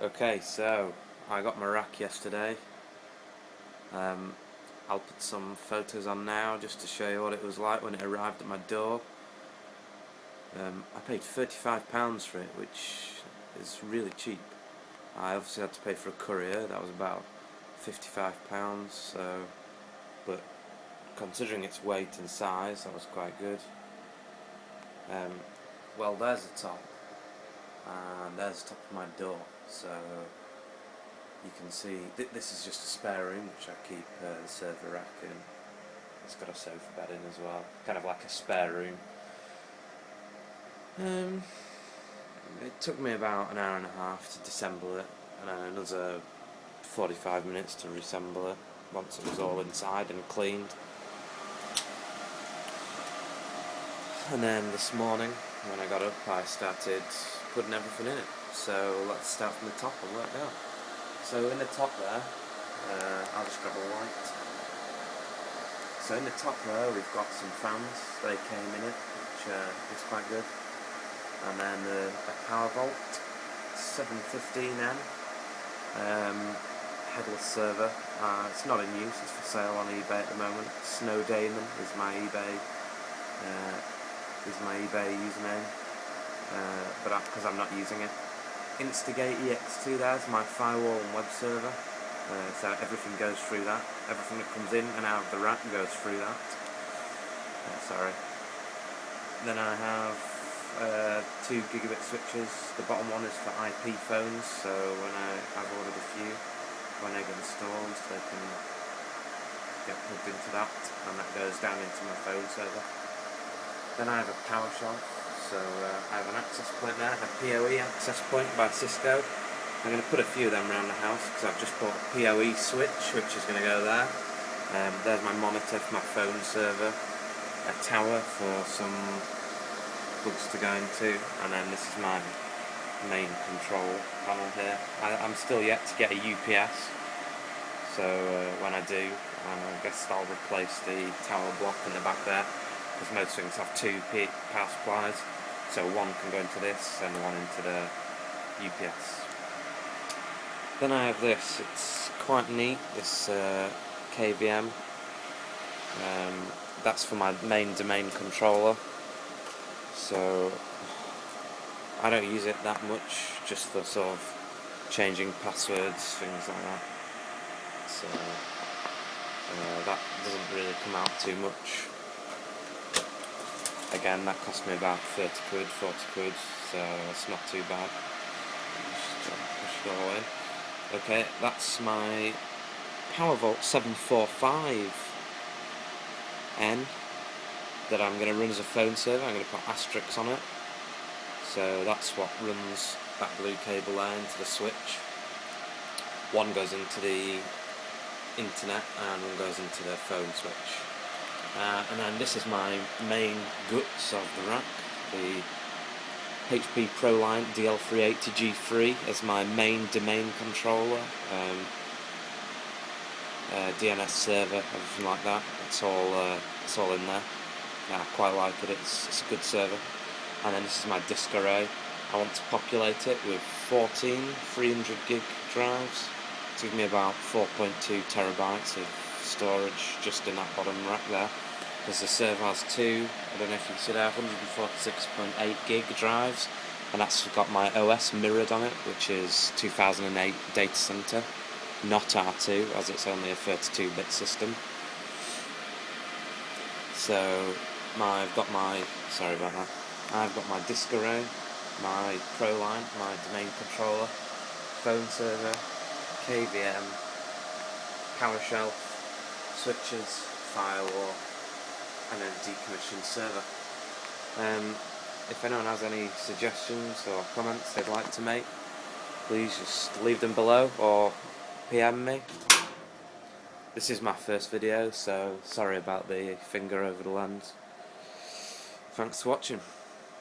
Okay, so I got my rack yesterday. I'll put some photos on now just to show you what it was like when it arrived at my door. I paid £35 for it, which is really cheap. I obviously had to pay for a courier, that was about £55, but considering its weight and size, that was quite good. Well, there's the top, and there's the top of my door, so you can see this is just a spare room which I keep the server rack in. It's got a sofa bed in as well, kind of like a spare room. It took me about an hour and a half to disassemble it, and then another 45 minutes to reassemble it once it was all inside and cleaned. And then this morning when I got up I started putting everything in it. So let's start from the top and work down. So in the top there, I'll just grab a light. So in the top there we've got some fans, they came in it, which is quite good. And then a PowerVault 715N headless server. It's not in use, it's for sale on eBay at the moment. Snowdaemon is my eBay username, but because I'm not using it. Instigate EX2 there's my firewall and web server, so everything goes through that. Everything that comes in and out of the rack goes through that. Sorry. Then I have 2 gigabit switches. The bottom one is for IP phones, so when I've ordered a few, when they get installed they can get plugged into that, and that goes down into my phone server. Then I have a PowerShell, so I have an access point there, a PoE access point by Cisco. I'm going to put a few of them around the house because I've just bought a PoE switch which is going to go there. There's my monitor for my phone server, a tower for some plugs to go into, and then this is my main control panel here. I'm still yet to get a UPS, so when I do, I guess I'll replace the tower block in the back there, because most things have 2 power supplies, so one can go into this and one into the UPS. Then I have this, it's quite neat, this KVM. That's for my main domain controller, so I don't use it that much, just for sort of changing passwords, things like that. So that doesn't really come out too much. Again, that cost me about 30 quid, 40 quid, so it's not too bad. Just push it all in. Okay, that's my PowerVault 745N that I'm going to run as a phone server. I'm going to put asterisks on it. So that's what runs that blue cable there into the switch. One goes into the internet and one goes into the phone switch. And then this is my main guts of the rack, the HP ProLine DL380G3 as my main domain controller, DNS server, everything like that. It's all in there. I quite like it. It's a good server. And then this is my disk array. I want to populate it with 14 300 gig drives to give me about 4.2 terabytes of storage just in that bottom rack there, because the server has 2, I don't know if you can see there, 146.8 gig drives, and that's got my OS mirrored on it, which is 2008 data center, not R2, as it's only a 32-bit system. So I've got my disk array, my ProLine, my domain controller, phone server, KVM, PowerShell, switches, firewall, and then decommissioned server. If anyone has any suggestions or comments they'd like to make, please just leave them below or PM me. This is my first video, so sorry about the finger over the lens. Thanks for watching.